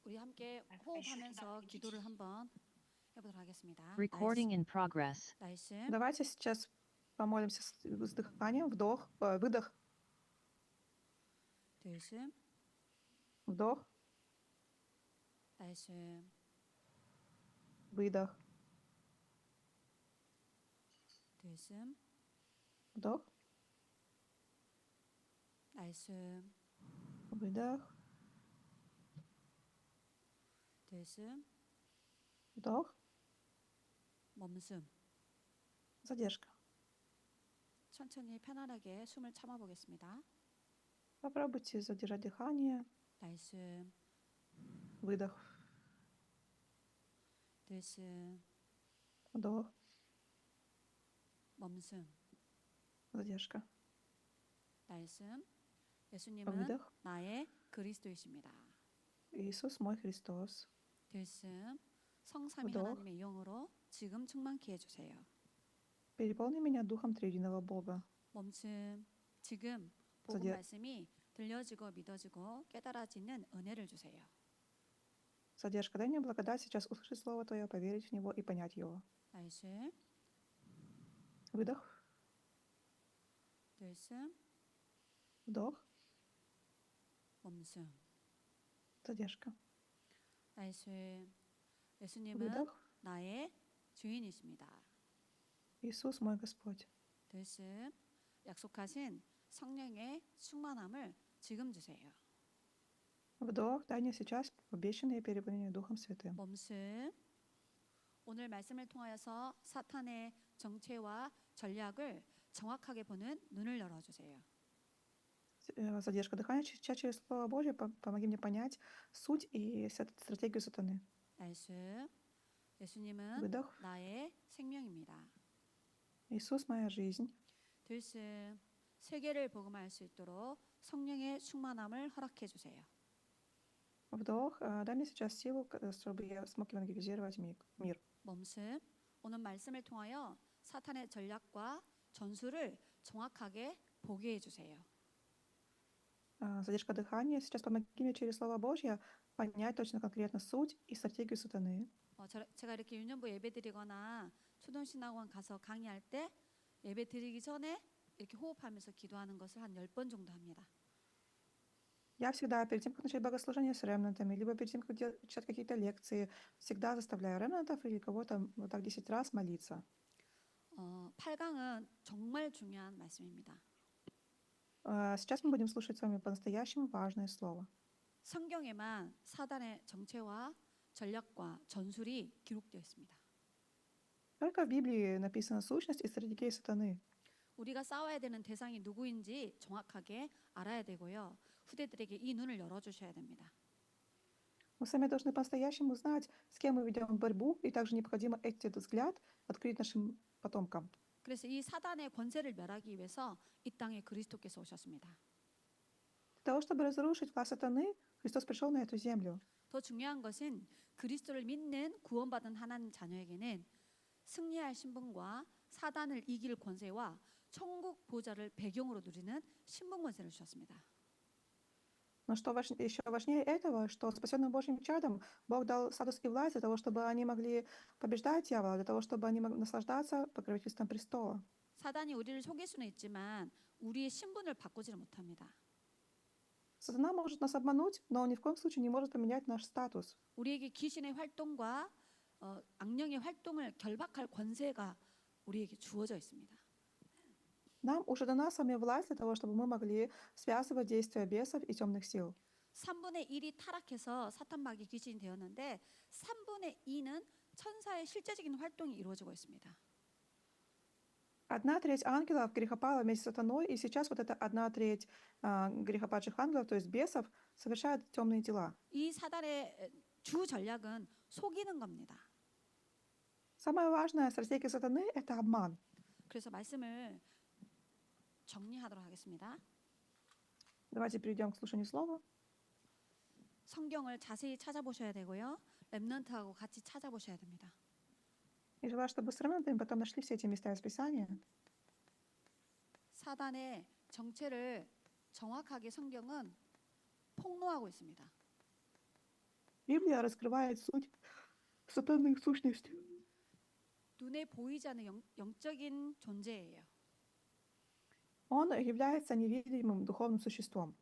우리 함께 호흡하면서 기도를 한번 해보도록 하겠습니다. Recording in progress. 말씀, Давайте сейчас помолимся с дыханием. Вдох, выдох, 들숨, вдох, 말씀, выдох, 들숨, вдох, 말씀, выдох, 들숨, вдох, 멈숨. задержка. 천천히 편안하게 숨을 참아보겠습니다. Попробуйте задержать дыхание. 말씀, Выдох, 들숨, вдох, 멈숨. задержка. 말씀, 예수님은 выдох. 나의 그리스도이십니다. Иисус мой Христос. 들숨, 성삼위 вдох. 하나님의 영으로 지금 충만케 해주세요. Переполни меня духом триединого Бога. 멈춤. 지금 복음 저기- 말씀이 들려지고 믿어지고 깨달아지는 은혜를 주세요. Задержка. Дай мне благодать сейчас услышать Слово Твое, поверить в него и понять его. 말씀, Выдох, 들숨, вдох, 멈춤. задержка. 말씀, 예수님은 выдох. 나의 주인이십니다. Иисус мой Господь. 들숨, 약속하신 성령의 충만함을 지금 주세요. Вдох, дай мне сейчас обещанное переполнение Духом Святым. 멈춤. 오늘 말씀을 통하여서 사탄의 정체와 전략을 정확하게 보는 눈을 열어주세요. Задержка дыхания. Сейчас через Слово Божье помоги мне понять суть и стратегию сатаны. 말씀, 예수님은 выдох. 나의 생명입니다. Иисус моя жизнь. 들숨, 세계를 복음할 수 있도록 성령의 충만함을 허락해 주세요. Вдох. Дай мне сейчас силу, чтобы я смог евангелизировать мир. 멈춤. 오늘 말씀을 통하여 사탄의 전략과 전술을 정확하게 보게 해주세요. Задержка дыхания. Сейчас помоги мне через Слово Божье понять точно конкретно суть и стратегию сатаны. 제가 이렇게 유년부 예배 드리거나 초등신학원 가서 강의할 때 예배 드리기 전에 이렇게 호흡하면서 기도하는 것을 한 10번 정도 합니다. Я всегда, перед тем, как начать богослужение с ремнантами, либо перед тем, как читать какие-то лекции, всегда заставляю ремнантов или кого-то вот так 10 раз молиться. 8강은 정말 중요한 말씀입니다. Сейчас мы будем слушать с вами по-настоящему важное слово. 성경에만 사단의 정체와 전략과 전술이 기록되어 있습니다. Только в Библии написана сущность и стратегия сатаны. 우리가 싸워야 되는 대상이 누구인지 정확하게 알아야 되고요. 후대들에게 이 눈을 열어주셔야 됩니다. Мы сами должны по-настоящему знать, с кем мы ведем борьбу, и также необходимо этот взгляд открыть нашим потомкам. 그래서 이 사단의 권세를 멸하기 위해서 이 땅에 그리스도께서 오셨습니다. Для того, чтобы разрушить власть сатаны, Христос пришел на эту землю. 더 중요한 것은 그리스도를 믿는 구원받은 하나님 자녀에게는 승리할 신분과 사단을 이길 권세와 천국 보좌를 배경으로 누리는 신분 권세를 주셨습니다. Но что еще важнее этого, что спасенным Божьим чадом Бог дал статус и власть для того, чтобы они могли побеждать дьявола, для того, чтобы они могли наслаждаться покровительством престола. 사단이 우리를 속일 수는 있지만 우리의 신분을 바꾸지를 못합니다. Сатана может нас обмануть, но он ни в коем случае не может поменять наш статус. 우리에게 귀신의 활동과 악령의 활동을 결박할 권세가 우리에게 주어져 있습니다. Нам уже дана с вами власть для того, чтобы мы могли связывать действия бесов и темных сил. 3분의 1이 타락해서 사탄마귀 귀신이 되었는데 3분의 2는 천사의 실제적인 활동이 이루어지고 있습니다. 1/3 ангелов грехопала вместе с сатаной, и сейчас вот эта 1/3 грехопадших ангелов, то есть бесов, совершают темные дела. 이 사단의 주 전략은 속이는 겁니다. Самая важная стратегия сатаны — это обман. 그래서 말씀을 정리하도록 하겠습니다. Давайте перейдем к слушанию слова. 성경을 자세히 찾아보셔야 되고요. 렘넌트하고 같이 찾아보셔야 됩니다. И желаю, чтобы с ремнантами потом нашли все эти места из Писания. 사단의 정체를 정확하게 성경은 폭로하고 있습니다. Библия раскрывает суть сатанных сущностей. 눈에 보이지 않는 영적인 존재예요. Он является невидимым духовным существом.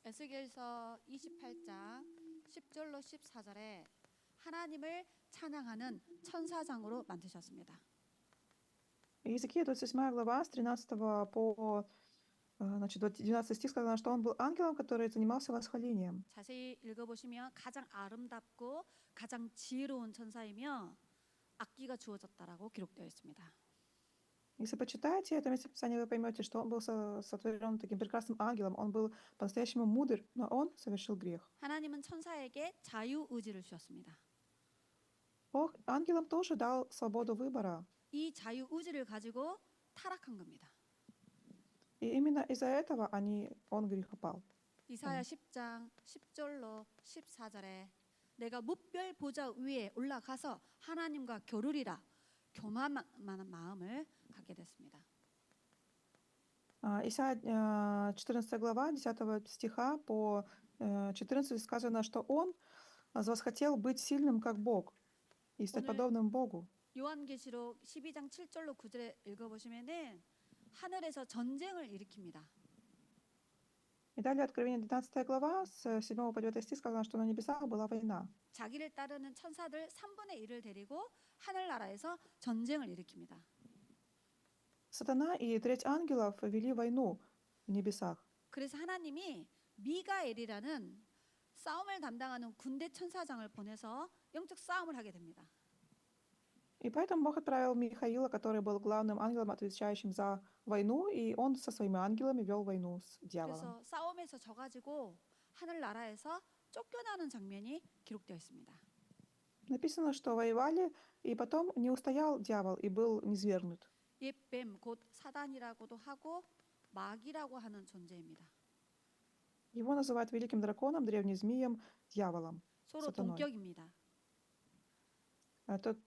에스겔서 28장 10절로 14절에 하나님을 찬양하는 천사장으로 만드셨습니다. Иезекииль 28 глава с 13 по 12 стих сказано, что он был ангелом, который занимался восхвалением. 자세히 읽어보시면 가장 아름답고 가장 지혜로운 천사이며 악기가 주어졌다라고 기록되어 있습니다. Если почитаете это местописание, вы поймете, что он был сотворен таким прекрасным ангелом. Он был по-настоящему мудр, но он совершил грех. 하나님은 천사에게 자유의지를 주셨습니다. Бог ангелам тоже дал свободу выбора. 이 자유의지를 가지고 타락한 겁니다. И именно из-за этого он грехопал. 이사야 10장 10절로 14절에 내가 무별 보좌 위에 올라가서 하나님과 겨루리라 교만한 마음을 갖게 됐습니다. Исайя 14 глава 10 стиха по 14 сказано, что он захотел быть сильным, как Бог, и стать подобным Богу. 요한계시록 12장 7절로 9절에 읽어보시면은 하늘에서 전쟁을 일으킵니다. И далее Откровение 12 глава с 7 по 9 стих сказано, что на небесах была война. 자기를 따르는 천사들 3분의 1을 데리고 하늘나라에서 전쟁을 일으킵니다. Сатана и треть ангелов вели войну в небесах. 그래서 하나님이 미가엘이라는 싸움을 담당하는 군대 천사장을 보내서 영적 싸움을 하게 됩니다. И поэтому Бог отправил Михаила, который был главным ангелом, отвечающим за войну, и он со своими ангелами вел войну с дьяволом. 그래서 싸움에서 져가지고 하늘나라에서 쫓겨나는 장면이 기록되어 있습니다. Написано, что воевали, и потом не устоял дьявол и был низвергнут. 옛뱀 곧 사단이라고도 하고 마귀라고 하는 존재입니다. Его называют великим драконом, древним змеем, дьяволом, 서로 сатаной. 동격입니다. Тот,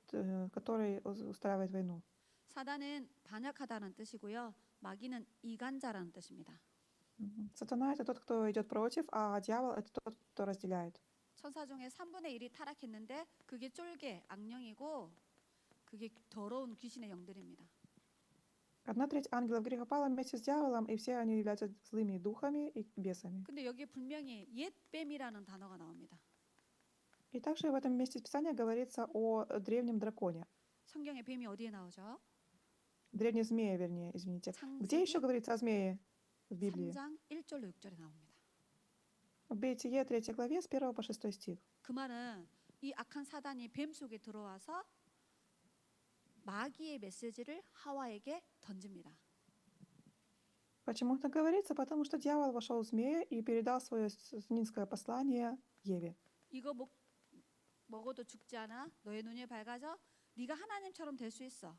который устраивает войну. 사단은 반역하다는 뜻이고요. 마귀는 이간자라는 뜻입니다. Сатана — это тот, кто идет против, а дьявол — это тот, кто разделяет. 천사 중에 3분의 1이 타락했는데 그게 쫄개, 악령이고 그게 더러운 귀신의 영들입니다. 1/3 ангелов грехопала вместе с дьяволом, и все они являются злыми духами и бесами. 근데 여기에 분명히 옛뱀이라는 단어가 나옵니다. И также в этом месте Писания говорится о древнем драконе. 성경에 뱀이 어디에 나오죠? Древней змее, вернее, извините. Где еще 창세기 говорится о змее в Библии? 3장 1절로 6절에 나옵니다. В Бытие 3 главе с 1 по 6 стих. 그 말은 이 악한 사단이 뱀 속에 들어와서 마귀의 메시지를 하와에게 던집니다. Почему это говорится? Потому что дьявол вошел в змея и передал свое сатанинское послание Еве. 이거 먹어도 죽지 않아? 너의 눈이 밝아져? 네가 하나님처럼 될 수 있어.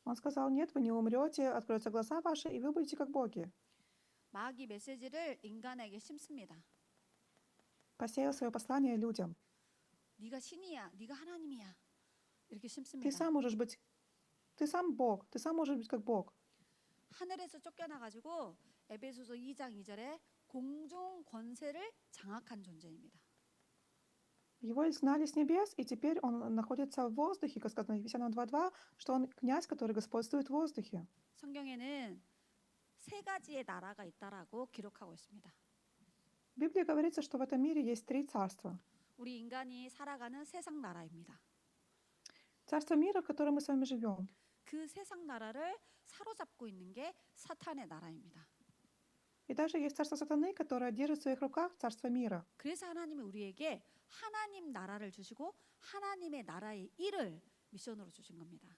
Он сказал: нет, вы не умрете, откроются глаза ваши, и вы будете как боги. 마귀 메시지를 인간에게 심습니다. Посеял свое послание людям. 네가 신이야, 네가 하나님이야. 이렇게 Ты 심습니다. сам можешь быть, ты сам Бог, ты сам можешь быть как Бог. 하늘에서 쫓겨나가지고 에베소서 2장 2절에 공중 권세를 장악한 존재입니다. Его изгнали с небес, и теперь он находится в воздухе, как сказано в Ефесянам 2:2, что он князь, который господствует в воздухе. 성경에는 세 가지의 나라가 있다라고 기록하고 있습니다. В Библии говорится, что в этом мире есть 3 царства. 우리 인간이 살아가는 세상 나라입니다. Царство мира, в котором мы с вами живем. 그 세상 나라를 사로잡고 있는 게 사탄의 나라입니다. И даже есть царство сатаны, которое держит в своих руках царство мира. 그래서 하나님이 우리에게 하나님 나라를 주시고 하나님의 нара의 일을 미션으로 주신 겁니다.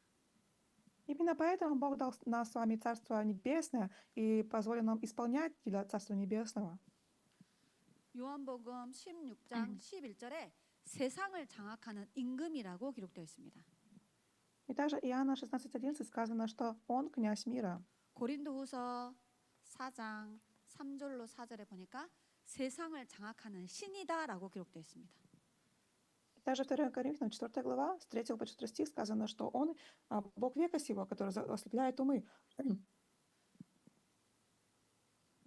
Именно поэтому Бог дал нам с вами Царство Небесное и позволил нам исполнять для Царства Небесного. 요한복음 16장 11절에 세상을 장악하는 임금이라고 기록되어 있습니다. И также Иоанна 16:11 сказано, что Он князь мира. 고린도후서 4장 3절로 4절에 보니까 세상을 장악하는 신이다라고 기록되어 있습니다. И также 2 Коринфянам 4 глава с 3 по 4 стих сказано, что Он Бог века сего, который ослепляет умы.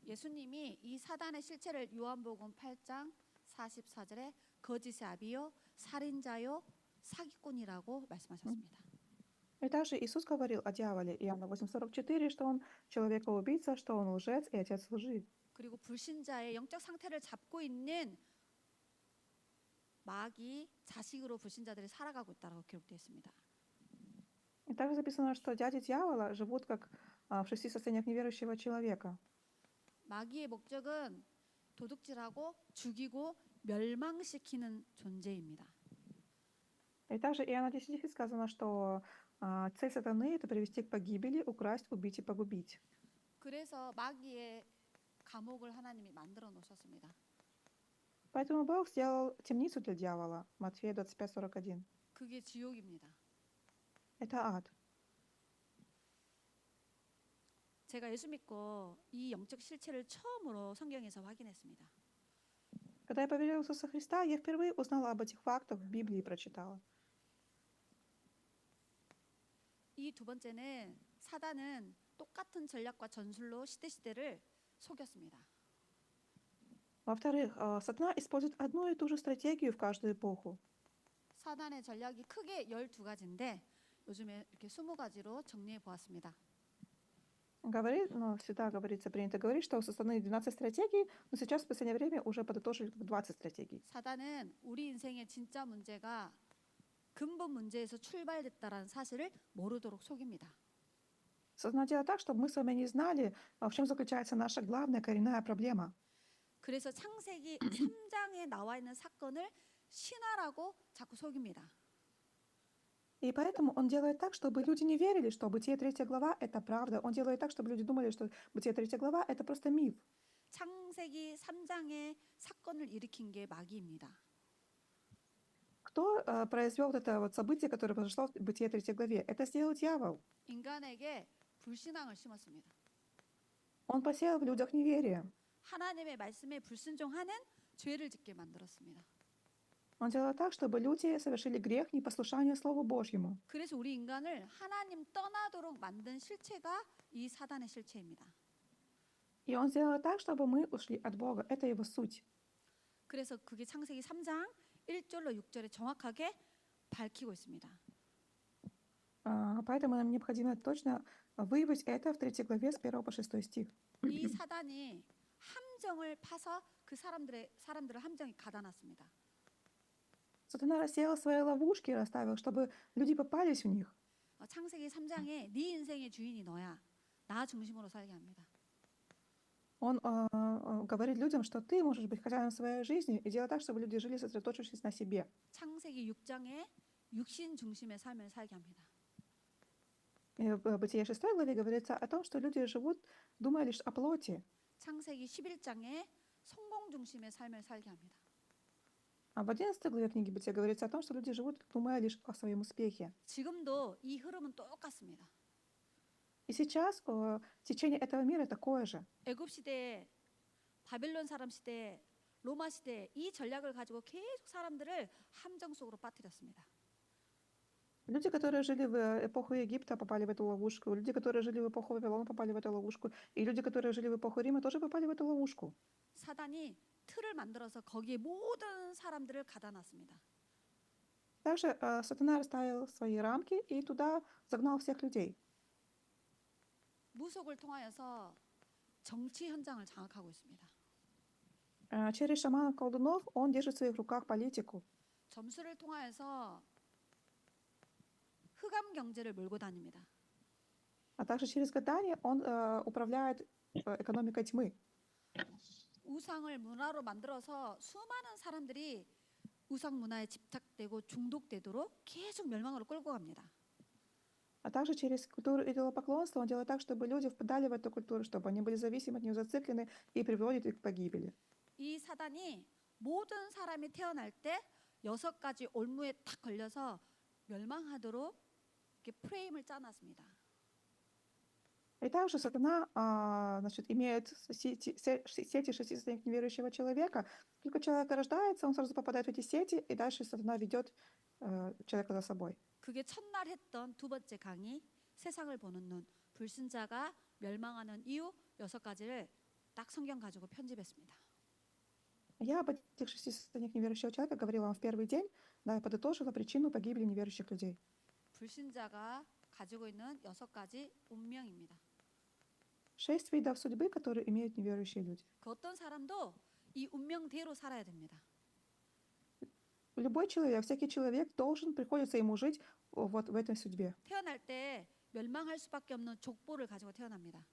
예수님이 이 사단의 실체를 요한복음 8장 44절에 거짓의 아비요, 살인자요, 사기꾼이라고 말씀하셨습니다. И также Иисус говорил о дьяволе, Иоанна 8:44, что он человека-убийца, что он лжец и отец лжи. 그리고 불신자의 영적 상태를 잡고 있는 마귀 자식으로 불신자들이 살아가고 있다고 기록되어 있습니다. И также записано, что дяди дьявола живут как в 6 состояниях неверующего человека. 마귀의 목적은 도둑질하고 죽이고 멸망시키는 존재입니다. И также Иоанна 10 сказано, что цель сатаны — это привести к погибели, украсть, убить и погубить. 그래서 마귀의 감옥을 하나님이 만들어 놓으셨습니다. Поэтому Бог сделал темницу для дьявола. Матфея 25:41. 그게 지옥입니다. Это ад. 제가 예수 믿고 이 영적 실체를 처음으로 성경에서 확인했습니다. Когда я поверила в Иисуса Христа, я впервые узнала об этих фактах в Библии и прочитала. 이 두 번째는 사단은 똑같은 전략과 전술로 시대를 속였습니다. Во-вторых, сатана использует одну и ту же стратегию в каждую эпоху. 사단의 전략이 크게 12가지인데 요즘에 이렇게 20가지로 정리해 보았습니다. Всегда говорится, принято говорить, что у сатаны 12 стратегий, но сейчас в последнее время уже подытожили 20 стратегий. 사단은 우리 인생의 진짜 문제가 근본 문제에서 출발됐다라는 사실을 모르도록 속입니다. Сатана делает так, чтобы мы с вами не знали, в чем заключается наша главная коренная проблема. 그래서 창세기 3장에 나와 있는 사건을 신화라고 자꾸 속입니다. И поэтому он делает так, чтобы люди не верили, что Бытие 3 глава — это правда. Он делает так, чтобы люди думали, что Бытие 3 глава — это просто миф. 창세기 3장의 사건을 일으킨 게 마귀입니다. Кто произвел вот это вот событие, которое произошло в Бытие 3 главе? Это сделал дьявол. 인간에게 불신앙을 심었습니다. Он посеял в людях неверие. 하나님의 말씀에 불순종하는 죄를 짓게 만들었습니다. Он делал так, чтобы люди совершили грех непослушания Слову Божьему. 그래서 우리 인간을 하나님 떠나도록 만든 실체가 이 사단의 실체입니다. И он сделал так, чтобы мы ушли от Бога. Это его суть. 그래서 그게 창세기 3장 1절로 6절에 정확하게 밝히고 있습니다. Поэтому нам необходимо точно выявить это в 3 главе с 1 по 6 стих. 이 사단이 함정을 파서 그 사람들을 함정에 가다놨습니다. Сатана рассеял свои ловушки и расставил, чтобы люди попались в них. 창세기 3장에 네 인생의 주인이 너야. 나 중심으로 살게 합니다. Он говорит людям, что ты можешь быть хозяином своей жизни и делать так, чтобы люди жили, сосредоточившись на себе. 창세기 6장에 육신 중심의 삶을 살게 합니다. И в Бытие 6 главе говорится о том, что люди живут, думая лишь о плоти. 창세기 11장에 성공 중심의 삶을 살게 합니다. А в 11 главе книги Бытия говорится о том, что люди живут, думая лишь о своем успехе. 지금도 이 흐름은 똑같습니다. И сейчас течение этого мира такое же. 애굽 시대에 바벨론 사람 시대에 로마 시대에 이 전략을 가지고 계속 사람들을 함정 속으로 빠뜨렸습니다. Люди, которые жили в эпоху Египта, попали в эту ловушку. Люди, которые жили в эпоху Вавилона, попали в эту ловушку. И люди, которые жили в эпоху Рима, тоже попали в эту ловушку. 사단이 틀을 만들어서 거기에 모든 사람들을 가다놨습니다. Также сатана расставил свои рамки и туда загнал всех людей. 무속을 통하여서 정치 현장을 장악하고 있습니다. Через шаманов-колдунов он держит в своих руках политику. 점수를 통하여서 흑암 경제를 몰고 다닙니다. А также через гадание он управляет экономикой тьмы. 우상을 문화로 만들어서 수많은 사람들이 우상 문화에 집착되고 중독되도록 계속 멸망으로 끌고 갑니다. А также через культуру идолопоклонства он делает так, чтобы люди впадали в эту культуру, чтобы они были зависимы от нее, зациклены и приводит их к погибели. 이 사단이 모든 사람이 태어날 때 6가지 올무에 딱 걸려서 멸망하도록 이렇게 프레임을 짜놨습니다. И также сатана имеет сети 6 состояний неверующего человека. Только человек рождается, он сразу попадает в эти сети, и дальше сатана ведет человека за собой. 그게 첫날 했던 두 번째 강의 세상을 보는 눈 불신자가 멸망하는 이유 6가지를 딱 성경 가지고 편집했습니다. Я об этих 6 состояниях неверующего человека говорила вам в первый день, да, и подытожила причину погибели неверующих людей. 불신자가 가지고 있는 6가지 운명입니다. 6 видов судьбы, которые имеют неверующие люди. 그 어떤 사람도 이 운명대로 살아야 됩니다. Любой человек, всякий человек должен, приходится ему жить вот в этой судьбе. 태어날 때 멸망할 수밖에 없는 족보를 가지고 태어납니다.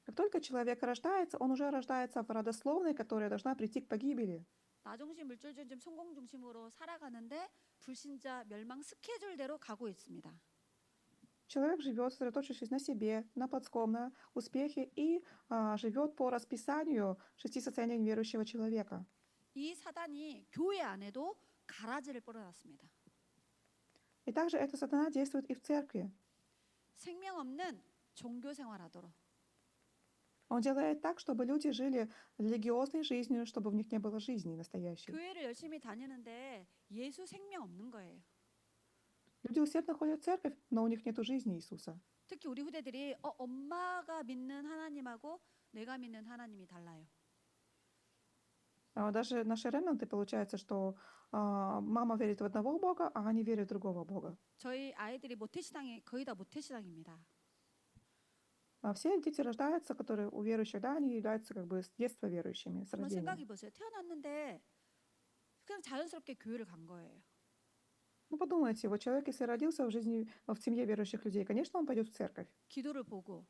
Как только человек рождается, он уже рождается в родословной, которая должна прийти к погибели. 나 중심, 물질 중심, 성공 중심으로 살아가는데 불신자 멸망 스케줄대로 가고 있습니다. Человек живет, сосредоточившись на себе, на плотском, на успехе и живет по расписанию 6 состояний неверующего человека. 이 사단이 교회 안에도 가라지를 뿌려놨습니다. И также эта сатана действует и в церкви. 생명 없는 종교 생활하도록. Он делает так, чтобы люди жили религиозной жизнью, чтобы в них не было жизни настоящей. 교회를 열심히 다니는데 예수 생명 없는 거예요. Люди усердно ходят в церковь, но у них нет жизни Иисуса. 특히 우리 후대들이 엄마가 믿는 하나님하고 내가 믿는 하나님이 달라요. Даже наши ремнанты, получается, что мама верит в одного Бога, а они верят в другого Бога. 저희 아이들이 모태신앙이 거의 다 모태신앙입니다. Все дети рождаются, которые у верующих, да, они являются как бы с детства верующими, с 한번 рождения. 생각해 보세요. 태어났는데 그냥 자연스럽게 교회를 간 거예요. Ну, подумайте, вот человек, если родился в жизни, в семье верующих людей, конечно, он пойдет в церковь. 기도를 보고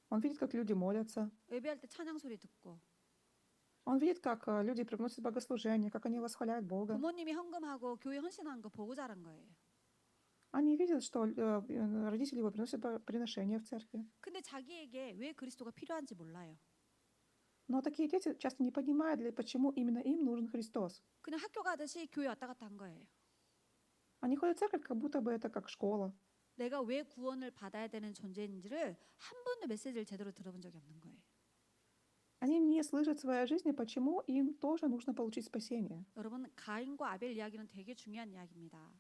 Он видит, как люди молятся. 예배할 때 찬양 소리 듣고 Он видит, как люди приносят богослужение, как они восхваляют Бога. 부모님이 헌금하고 교회 헌신하는 거 보고 자란 거예요. Они видят, что родители его приносят приношения в церкви. 근데 자기에게 왜 그리스도가 필요한지 몰라요. Но такие дети часто не понимают, почему именно им нужен Христос. 그냥 학교 가듯이 교회 왔다 갔다 한 거예요. Они ходят в церковь, как будто бы это как школа. 내가 왜 구원을 받아야 되는 존재인지를 한 번도 메시지를 제대로 들어본 적이 없는 거예요. Они не слышат в своей жизни, почему им тоже нужно получить спасение. 여러분, 가인과 아벨 이야기는 되게 중요한 이야기입니다.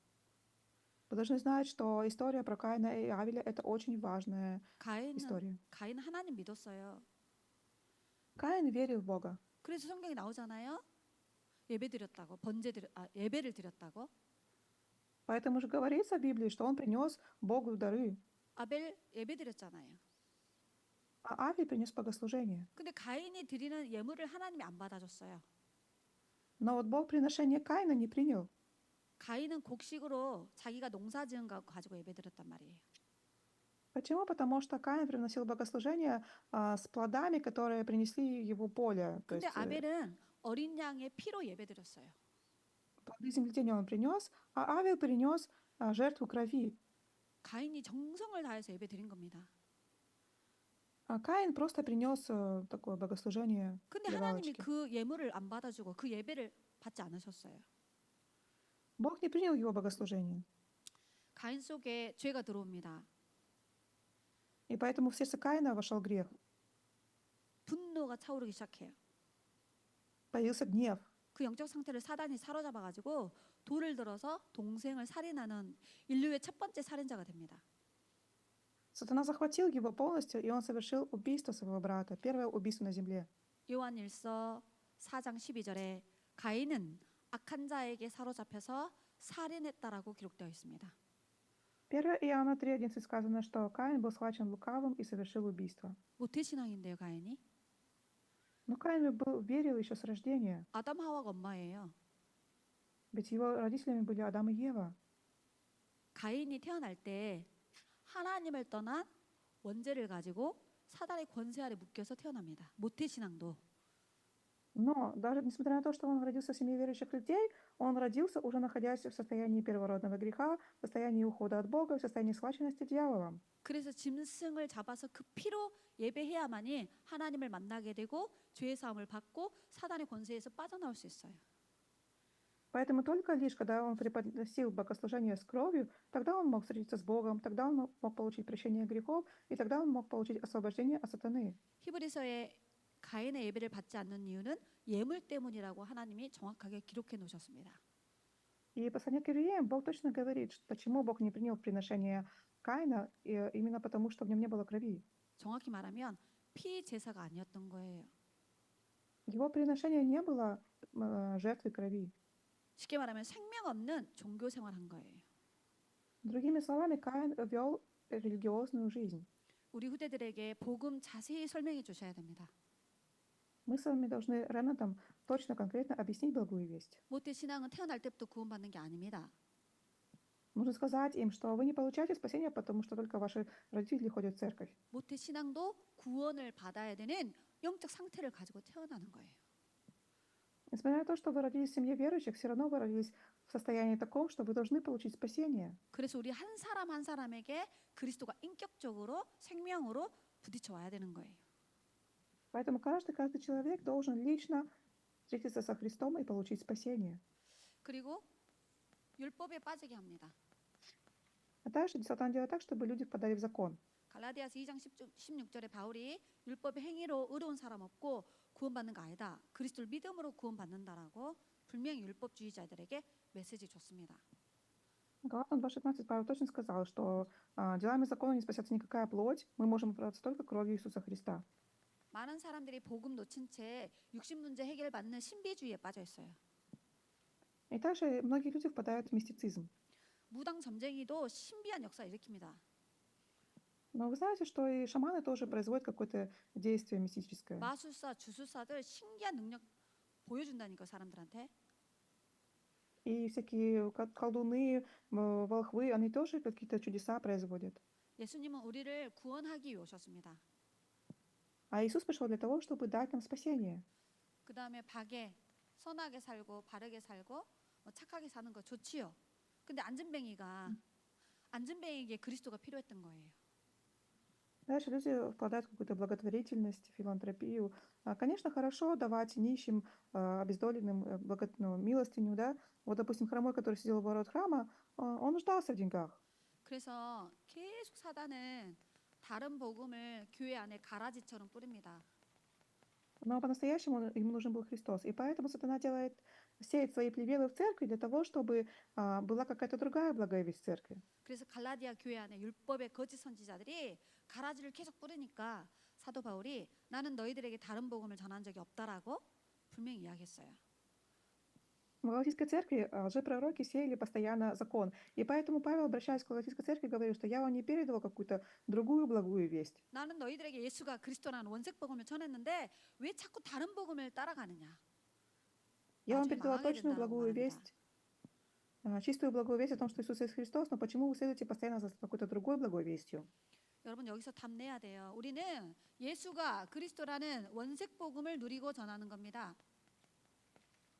Вы должны знать, что история про Каина и Авеля — это очень важная история. 가인은 하나님 믿었어요. Каин верил в Бога. 그래서 성경에 나오잖아요. 예배드렸다고, 예배를 드렸다고. Поэтому же говорится в Библии, что он принес Богу дары, 아벨 예배드렸잖아요. а Авель принес богослужение. 근데 가인이 드리는 예물을 하나님이 안 받아줬어요. Но вот Бог приношение Каина не принял. 가인은 곡식으로 자기가 농사 지은 거 가지고 예배드렸단 말이에요. Почему? Потому что Каин приносил богослужение с плодами, которые принесли его поле. То 근데 есть 아벨은 어린 양의 피로 예배드렸어요. плоды земледения он принес, а Авель принес жертву крови. 가인이 정성을 다해서 예배드린 겁니다. А Каин просто принес такое богослужение 근데 для 하나님이 галочки. 그 예물을 안 받아주고 그 예배를 받지 않으셨어요. Бог не принял его богослужение. 가인 속에 죄가 들어옵니다. И поэтому в сердце Каина вошел грех. 분노가 차오르기 시작해요. Появился гнев. 그 영적 상태를 사단이 사로잡아가지고 돌을 들어서 동생을 살인하는 인류의 첫 번째 살인자가 됩니다. Сатана захватил его полностью, и он совершил убийство своего брата. Первое убийство на земле. 요한일서 4장 12절에 가인은 악한 자에게 사로잡혀서 살인했다라고 기록되어 있습니다. 1 Иоанна 3:11 сказано, что Каин был схвачен лукавым и совершил убийство. 모태신앙인데요, 가인이. Но Каин верил еще с рождения, 아담 하와가 엄마예요. ведь его родителями были Адам и Ева. 가인이 태어날 때 하나님을 떠난 원죄를 가지고 사단의 권세 아래 묶여서 태어납니다. 모태신앙도. Но даже несмотря на то, что он родился в семье верующих людей, он родился уже находясь в состоянии первородного греха, в состоянии ухода от Бога, в состоянии схваченности дьяволом. 그래서 짐승을 잡아서 그 피로 예배해야만이 하나님을 만나게 되고 죄의 사함을 받고 사단의 권세에서 빠져나올 수 있어요. Поэтому только лишь, когда он преподносил богослужение с кровью, тогда он мог встретиться с Богом, тогда он мог получить прощение грехов, и тогда он мог получить освобождение от сатаны. 히브리서에 가인의 예배를 받지 않는 이유는 예물 때문이라고 하나님이 정확하게 기록해 놓으셨습니다. И послание к евреям Бог точно говорит, почему Бог не принял приношение Каина, именно потому, что в нем не было крови. 정확히 말하면 피 제사가 아니었던 거예요. Его приношение не было жертвой крови. 쉽게 말하면 생명 없는 종교 생활한 거예요. Другими словами, Каин вел религиозную жизнь. 우리 후대들에게 복음 자세히 설명해 주셔야 됩니다. Мы с вами должны ремнантам точно, конкретно объяснить благую весть. 모태 신앙은 태어날 때부터 구원받는 게 아닙니다. Нужно сказать им, что вы не получаете спасения, потому что только ваши родители ходят в церковь. 모태 신앙도 구원을 받아야 되는 영적 상태를 가지고 태어나는 거예요. Несмотря на то, что вы родились в семье верующих, все равно вы родились в состоянии таком, что вы должны получить спасение. 그래서 우리 한 사람 한 사람에게 그리스도가 인격적으로 생명으로 부딪혀 와야 되는 거예요. Поэтому каждый человек должен лично встретиться со Христом и получить спасение. 그리고 율법에 빠지게 합니다. А дальше сатана делает так, чтобы люди впадали в закон. 갈라디아서 2장 16절에 바울이 율법의 행위로 의로운 사람 없고 구원받는 거 아니다. 그리스도를 믿음으로 구원받는다라고 분명히 율법주의자들에게 메시지 줬습니다. Галатам 2:16 Павел точно сказал, что делами закона не спасется никакая плоть, мы можем оправдаться только кровью Иисуса Христа. 많은 사람들이 복음 놓친 채 육신 문제 해결받는 신비주의에 빠져 있어요. И также многие люди впадают в мистицизм. 무당 점쟁이도 신비한 역사 일으킵니다. Но вы знаете, что и шаманы тоже производят какое-то действие мистическое. 마술사, 주술사들 신기한 능력 보여준다니까 사람들한테. И всякие колдуны, волхвы, они тоже какие-то чудеса производят. 예수님은 우리를 구원하기 위해 오셨습니다. А Иисус пришел для того, чтобы дать нам спасение. 그 다음에 박에 선하게 살고 바르게 살고 착하게 사는 거 좋지요. 근데 안전뱅이에게 그리스도가 필요했던 거예요. Дальше люди вкладают в какую-то благотворительность, филантропию. Конечно, хорошо давать нищим, обездоленным милостыню, да. Вот, допустим, хромой, который сидел у ворот храма, он нуждался в деньгах. 그래서 계속 사단은 다른 복음을 교회 안에 가라지처럼 뿌립니다. Но по-настоящему ему нужен был Христос. И поэтому сатана сеет свои плевелы в церкви для того, чтобы была какая-то другая благая весть в церкви. 그래서 갈라디아 교회 안에 율법의 거짓 선지자들이 가라지를 계속 뿌리니까 사도 바울이 나는 너희들에게 다른 복음을 전한 적이 없다라고 분명히 이야기했어요. В Галатийской церкви лжепророки сеяли постоянно закон. И поэтому Павел, обращаясь к Галатийской церкви, говорил, что я вам не передал какую-то другую благую весть. 나는 너희들에게 예수가 그리스도라는 원색 복음을 전했는데 왜 자꾸 다른 복음을 따라가느냐? Я вам 나중에 передала 망하게 точную 된다라고 благую 말합니다. весть, чистую благую весть о том, что Иисус есть Христос, но почему вы следуете постоянно за какой-то другой благой вестью? 여러분 여기서 답 내야 돼요. 우리는 예수가 그리스도라는 원색 복음을 누리고 전하는 겁니다.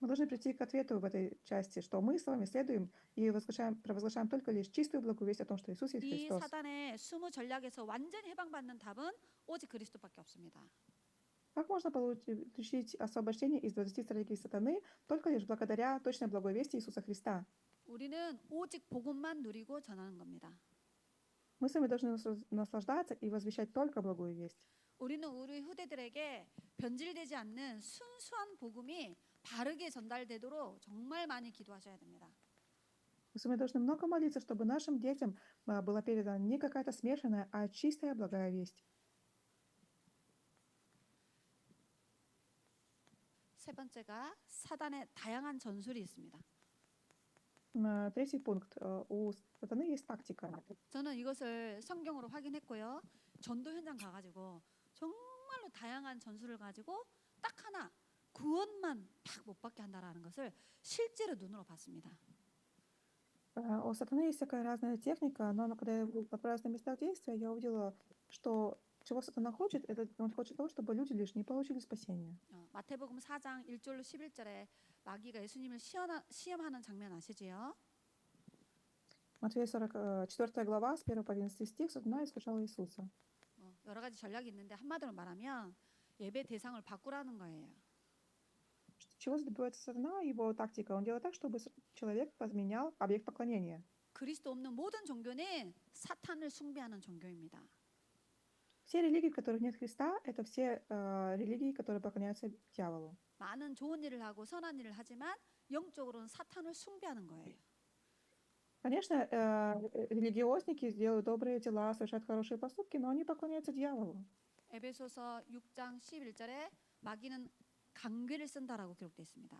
Мы должны прийти к ответу в этой части, что мы с вами следуем и провозглашаем только лишь чистую благую весть о том, что Иисус есть 이 Христос. 사단의 수무 전략에서 완전히 해방받는 답은 오직 그리스도밖에 없습니다. Как можно получить освобождение из 20 стратегий сатаны только лишь благодаря точной благой вести Иисуса Христа? 우리는 오직 복음만 누리고 전하는 겁니다. Мы с вами должны наслаждаться и возвещать только благую весть. 우리는 우리 후대들에게 변질되지 않는 순수한 복음이 바르게 전달되도록 정말 많이 기도하셔야 됩니다. Мы с вами должны много молиться, чтобы нашим детям была передана не какая-то смешанная, а чистая благая весть. 세 번째가 사단의 다양한 전술이 있습니다. Третий пункт. У сатаны есть тактика. 저는 이것을 성경으로 확인했고요. 전도 현장 가가지고 정말로 다양한 전술을 가지고 딱 하나 구원만 팍 못 받게 한다라는 것을 실제로 눈으로 봤습니다. У сатаны есть всякая разная техника, но когда я была в разных местах действия, я увидела, что чего сатана хочет, это он хочет того, чтобы люди лишь не получили спасения. 마태복음 4장 1절로 11절에 마귀가 예수님을 시험하는 장면 아시지요? Матфея 44 глава, с 1 по 11 стих, сатана искушал Иисуса. 여러 가지 전략이 있는데 한마디로 말하면 예배 대상을 바꾸라는 거예요. Чего добивается сатана? Его тактика. Он делает так, чтобы человек подменял объект поклонения. 그리스도 없는 모든 종교는 사탄을 숭배하는 종교입니다. Все религии, в которых нет Христа, это все религии, которые поклоняются дьяволу. 많은 좋은 일을 하고 선한 일을 하지만 영적으로는 사탄을 숭배하는 거예요. Конечно, религиозники делают добрые дела, совершают хорошие поступки, но они поклоняются дьяволу. 에베소서 6장 11절에 마귀는 강괴를 쓴다라고 기록되어 있습니다.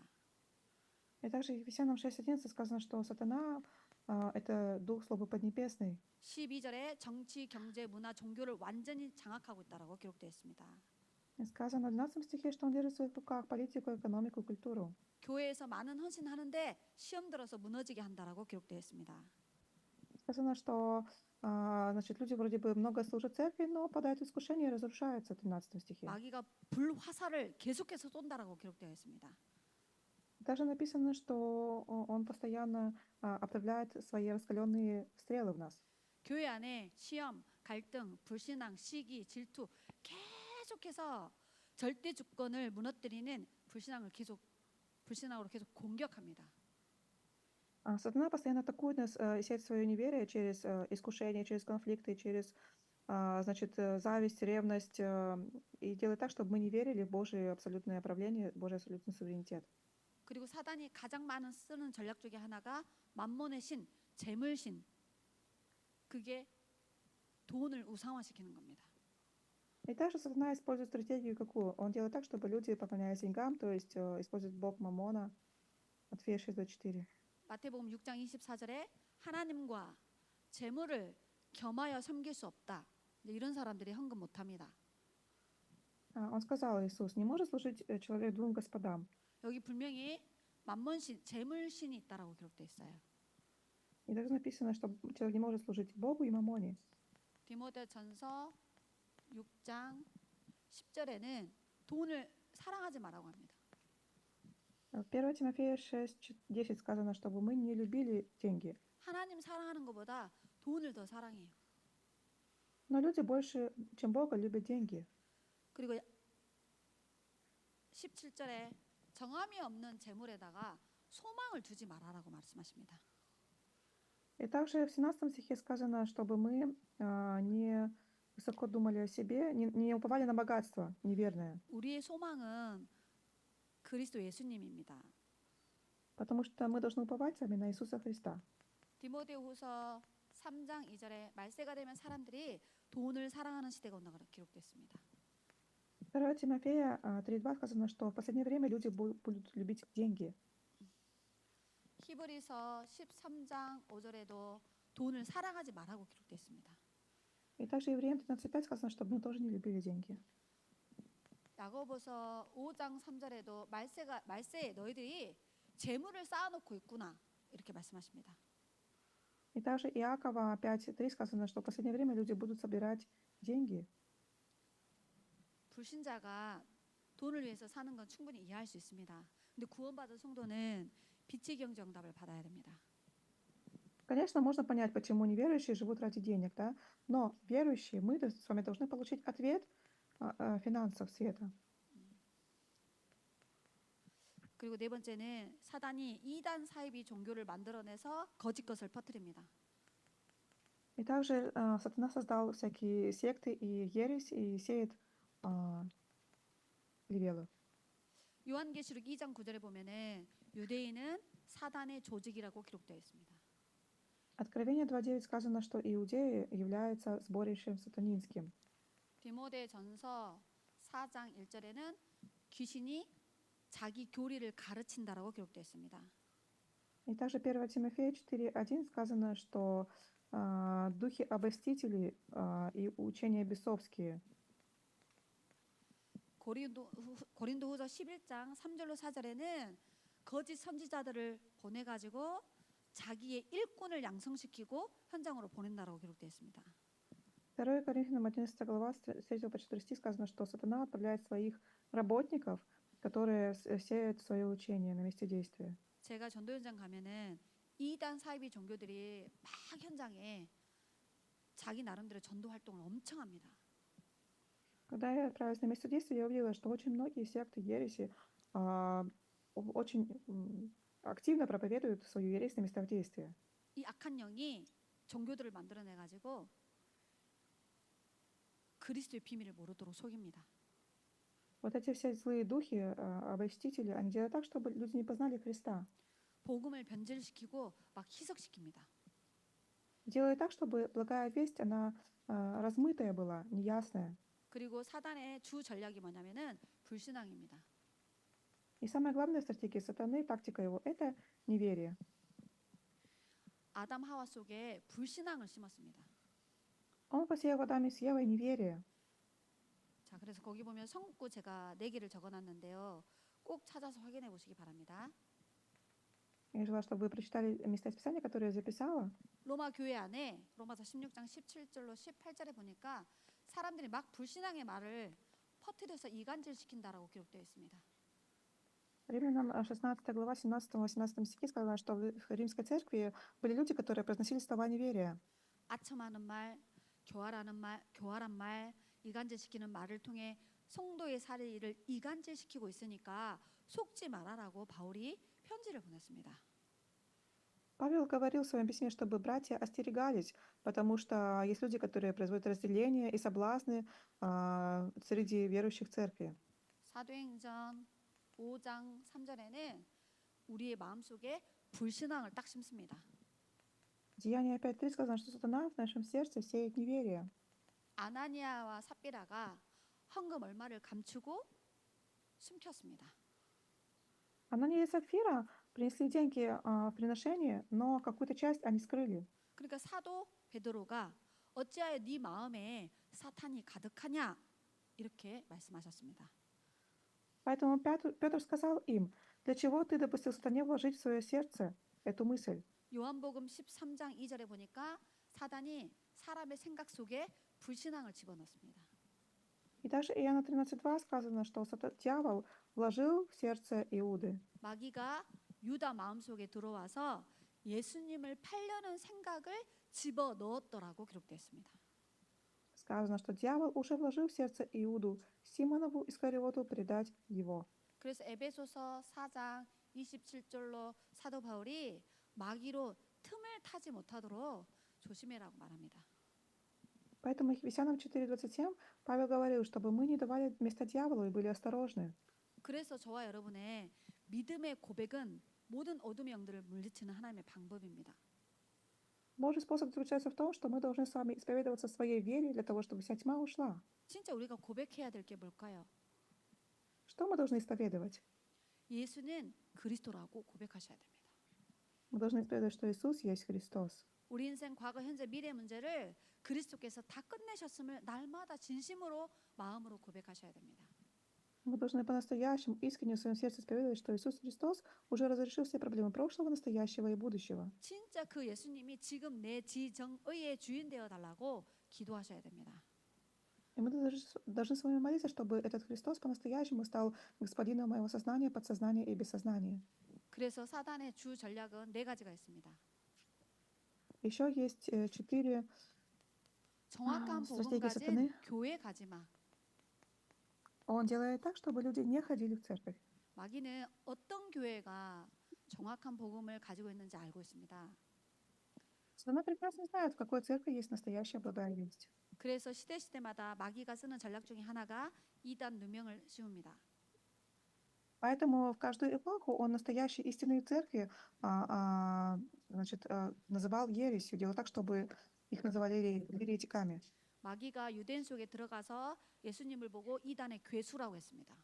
И также в Ефесянам 6:11 сказано, что сатана это дух злобы поднебесный. 12절에 정치, 경제, 문화, 종교를 완전히 장악하고 있다라고 기록되어 있습니다. И сказано в 12 стихе, что он держит в своих руках политику, экономику, культуру. 교회에서 많은 헌신하는데 시험 들어서 무너지게 한다라고 기록되어 있습니다. Сказано, что значит, люди вроде бы много служат церкви, но попадают в искушение и разрушаются в 13 стихе. 마귀가 불화살을 계속해서 쏜다라고 기록되어 있습니다. Даже написано, что он постоянно отправляет свои раскаленные стрелы в нас. 교회 안에 시험, 갈등, 불신앙, 시기, 질투 계속해서 절대 주권을 무너뜨리는 불신앙으로 계속 공격합니다. Сатана постоянно атакует нас, сеет свое неверие через искушения, через конфликты, через значит, зависть, ревность, и делает так, чтобы мы не верили в Божие абсолютное правление, Божий абсолютный суверенитет. 그리고 사단이 가장 많은 쓰는 전략 중에 하나가 만몬의 신, 재물신. 그게 돈을 우상화시키는 겁니다. И также сатана использует стратегию какую? Он делает так, чтобы люди поклонялись деньгам, то есть использует бог Мамона, Матфея 6:24. 마태복음 6장 24절에 하나님과 재물을 겸하여 섬길 수 없다. 이런 사람들이 헌금 못합니다. Он сказал, Иисус, не может служить человек двум господам. 여기 분명히 만몬신, 재물신이 있다라고 기록되어 있어요. И также написано, что человек не может служить Богу и Мамоне. 디모데전서 6장 10절에는 돈을 사랑하지 말라고 합니다. В 1 Тимофея 6:10 сказано, чтобы мы не любили деньги. 하나님 사랑하는 것보다 돈을 더 사랑해요. Но люди больше, чем Бога, любят деньги. 그리고 17절에 정함이 없는 재물에다가 소망을 두지 말아라고 말씀하십니다. И также в 17 стихе сказано, чтобы мы не высоко думали о себе, не уповали на богатство неверное. 우리의 소망은 그리스도 예수님입니다. Потому что мы должны уповать сами на Иисуса Христа. 디모데후서 3장 2절에 말세가 되면 사람들이 돈을 사랑하는 시대가 온다고 기록됐습니다. 2 Тимофея 3:2 сказано, что в последнее время люди будут любить деньги. 히브리서 13장 5절에도 돈을 사랑하지 말라고 기록됐습니다. И также Евреям 13:5 сказано, чтобы мы тоже не любили деньги. 야고보서 5장 3절에도 말세에 너희들이 재물을 쌓아놓고 있구나 이렇게 말씀하십니다. И также Иакова 5:3 сказано, что в последнее время люди будут собирать деньги. 불신자가 돈을 위해서 사는 건 충분히 이해할 수 있습니다. 근데 구원받은 성도는 빛의 경제 응답을 받아야 됩니다. Конечно, можно понять, почему неверующие живут ради денег, да? Но верующие, мы с вами должны получить ответ финансов света. 그리고 네 번째는 사단이 이단 사이비 종교를 만들어내서 거짓 것을 퍼뜨립니다. И также сатана создал всякие секты и ересь и сеет левелы. 요한계시록 2장 9절에 보면은 유대인은 사단의 조직이라고 기록되어 있습니다. Откровение 2:9 сказано, что иудеи являются сборищем сатанинским. 디모데전서 4장 1절에는 귀신이 자기 교리를 가르친다라고 기록되어 있습니다. И также 1 Тимофея 4:1 сказано, что духи обольстители и учения бесовские. 고린도후서 11장 3절로 4절에는 거짓 선지자들을 보내 가지고 자기의 일꾼을 양성시키고 현장으로 보낸다라고 기록되어 있습니다. 2 Коринфянам 11 глава с 3 по 4 стих сказано, что сатана отправляет своих работников, которые сеют свое учение на месте действия. 제가 전도 현장 가면은 이단 사이비 종교들이 막 현장에 자기 나름대로 전도 활동을 엄청 합니다. Когда я отправилась на место действия, я увидела, что очень многие секты ереси очень активно проповедуют свою ересь на местах действия. 이 악한 영이 종교들을 만들어내 가지고 그리스도의 비밀을 모르도록 속입니다. Вот эти все злые духи, обольстители, они делают так, чтобы люди не познали Христа. 복음을 변질시키고 막 희석시킵니다. Делают так, чтобы благая весть, она размытая была, неясная. 그리고 사단의 주 전략이 뭐냐면은 불신앙입니다. И самая главная стратегия сатаны, тактика его, это неверие. 아담 하와 속에 불신앙을 심었습니다. Он посеял в Адаме с Евой неверие. 자, 그래서 거기 보면 성구 제가 4개를 적어놨는데요. 꼭 찾아서 확인해 보시기 바랍니다. Я желаю, чтобы вы прочитали места из Писания, которые я записала. 로마 교회 안에 로마서 16장 17절로 18절에 보니까 사람들이 막 불신앙의 말을 퍼뜨려서 이간질시킨다라고 기록되어 있습니다. Римлянам 16 глава 17-18 стихе сказано, что в Римской церкви были люди, которые произносили слова неверия. 아첨하는 말, 교활한 말, 이간질시키는 말을 통해 성도의 사리를 이간질시키고 있으니까 속지 말아라고 바울이 편지를 보냈습니다. Павел говорил в своем письме, чтобы братья остерегались, потому что есть люди, которые производят разделение и соблазны среди верующих в церкви. 사도행전 5장 3절에는 우리의 마음속에 불신앙을 딱 심습니다. Деяние 5:3 сказано, что сатана в нашем сердце сеет неверие. 아나니아와 삽비라가 헌금 얼마를 감추고 숨겼습니다. Анания и Сапфира принесли деньги в приношение, но какую-то часть они скрыли. 그러니까 사도 베드로가 어찌하여 네 마음에 사탄이 가득하냐 이렇게 말씀하셨습니다. Поэтому Петр сказал им, для чего ты допустил сатане вложить в свое сердце эту мысль? 요한복음 13장 2절에 보니까 사단이 사람의 생각 속에 불신앙을 집어넣습니다. И также Иоанна 13:2 сказано, что дьявол вложил в сердце Иуды. 마귀가 유다 마음속에 들어와서 예수님을 팔려는 생각을 집어넣었더라고 기록되어 있습니다. Сказано, что дьявол уже вложил в сердце Иуду Симонову Искариоту предать его. 그래서 에베소서 4장 27절로 사도 바울이 마귀로 틈을 타지 못하도록 조심해라고 말합니다. Поэтому Ефесянам 4:27 Павел говорил, чтобы мы не давали место дьяволу и были осторожны. 그래서 저와 여러분의 믿음의 고백은 모든 어둠의 영들을 물리치는 하나님의 방법입니다. Божий способ заключается в том, что мы должны с вами исповедоваться в своей вере для того, чтобы вся тьма ушла. 진짜 우리가 고백해야 될 게 뭘까요? Что мы должны исповедовать? 예수는 그리스도라고 고백하셔야 됩니다. Мы должны исповедовать, что Иисус есть Христос. 우리 인생 과거, 현재, 미래 문제를 그리스도께서 다 끝내셨음을 날마다 진심으로 마음으로 고백하셔야 됩니다. Мы должны по-настоящему искренне в своем сердце исповедовать, что Иисус Христос уже разрешил все проблемы прошлого, настоящего и будущего. 진짜 그 예수님이 지금 내 지정의의 주인 되어 달라고 기도하셔야 됩니다. И мы должны с вами молиться, чтобы этот Христос по-настоящему стал господином моего сознания, подсознания и бессознания. 그래서 사단의 주 전략은 4가지가 있습니다. Еще есть 4 정확한 복음 стратегии 가진 сатаны. 교회 가지 마. Он делает так, чтобы люди не ходили в церковь. 마귀는 어떤 교회가 정확한 복음을 가지고 있는지 알고 있습니다. Сатана прекрасно знает, в какой церкви есть настоящая благая весть. 그래서 시대마다 마귀가 쓰는 전략 중에 하나가 이단 누명을 씌웁니다. Поэтому в каждую эпоху он настоящие истинные церкви называл ересью, делал так, чтобы их называли еретиками. 마귀가 유대인 속에 들어가서 예수님을 보고 이단의 괴수라고 했습니다.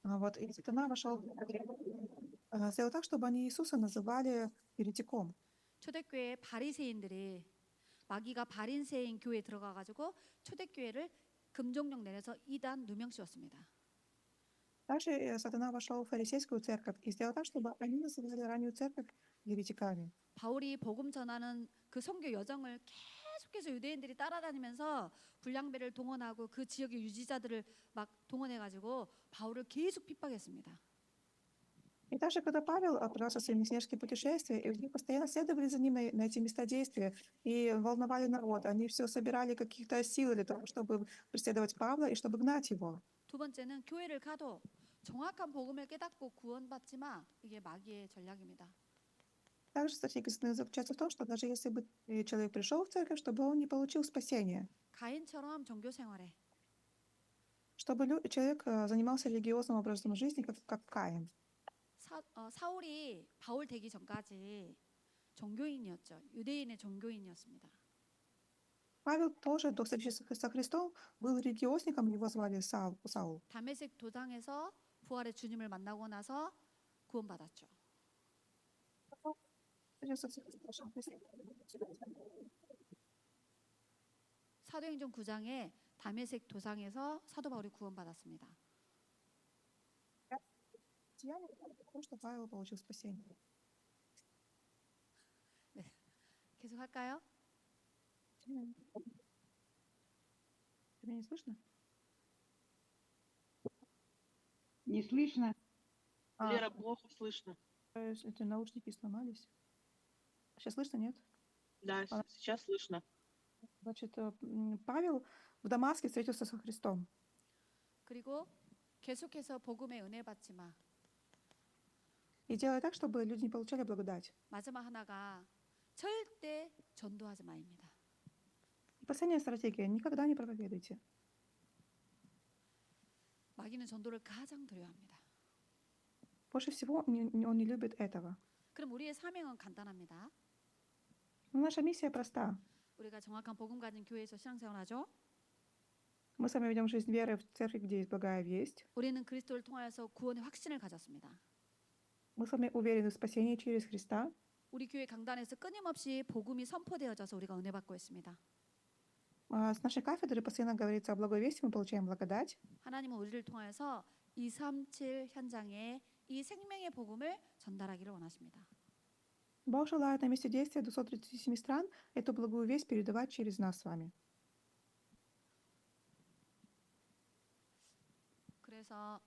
Вот, и сатана вошел, сделал так, чтобы они Иисуса называли еретиком. 초대교회 바리새인들이 마귀가 바리새인 교회에 들어가 가지고 초대교회를 금종령 내려서 이단 누명 씌웠습니다. Дальше сатана вошел в фарисейскую церковь и сделал так, чтобы они называли раннюю церковь еретиками. 바울이 복음 전하는 그 선교 여정을 계속해서 유대인들이 따라다니면서 불량배를 동원하고 그 지역의 유지자들을 막 동원해 가지고 바울을 계속 핍박했습니다. И также, когда Павел отправился в свои миссионерские путешествия, и они постоянно следовали за ним на эти места действия и волновали народ. Они все собирали каких-то сил для того, чтобы преследовать Павла и чтобы гнать его. 두 번째는 교회를 가도 정확한 복음을 깨닫고 구원받지 마. 이게 마귀의 전략입니다. Также стратегия сатаны заключается в том, что даже если бы человек пришел в церковь, чтобы он не получил спасения, 가인처럼 종교 생활에 чтобы человек занимался религиозным образом жизни, как Каин. 사울이 바울 되기 전까지 종교인이었죠. 유대인의 종교인이었습니다. Павел тоже до встречи со Христом был религиозником, его звали Саул. 다메섹 도상에서 부활의 주님을 만나고 나서 구원받았죠. Встретился с Иисусом Христом. 사도행전 9장에 다메섹 도상에서 사도 바울이 구원받았습니다. Деяния потому что Павел получил спасение. 계속 할까요? Меня не слышно? Не слышно? А, Лера, плохо слышно. эти наушники сломались. Сейчас слышно, нет? Да, А. сейчас слышно. Значит, Павел в Дамаске встретился со Христом. 그리고 계속해서 복음의 은혜 받지 마. И делай так, чтобы люди не получали благодать. 마지막 하나가 절대 전도하지 마입니다. И последняя стратегия. Никогда не проповедуйте. 마귀는 전도를 가장 두려워합니다. Больше всего он не любит этого. 그럼 우리의 사명은 간단합니다. Но наша миссия проста. 우리가 정확한 복음 가진 교회에서 신앙생활하죠. Мы с вами ведем жизнь веры в церкви, где есть благая весть. 우리는 그리스도를 통하여서 구원의 확신을 가졌습니다. Мы с вами уверены в спасении через Христа. 우리 교회 강단에서 끊임없이 복음이 선포되어져서 우리가 은혜 받고 있습니다. С нашей кафедры постоянно говорится о благой вести, мы получаем благодать. 하나님은 우리를 통하여서 237 현장에 이 생명의 복음을 전달하기를 원하십니다. Бог желает на месте действия 237 стран эту благую весть передавать через нас с вами. 그래서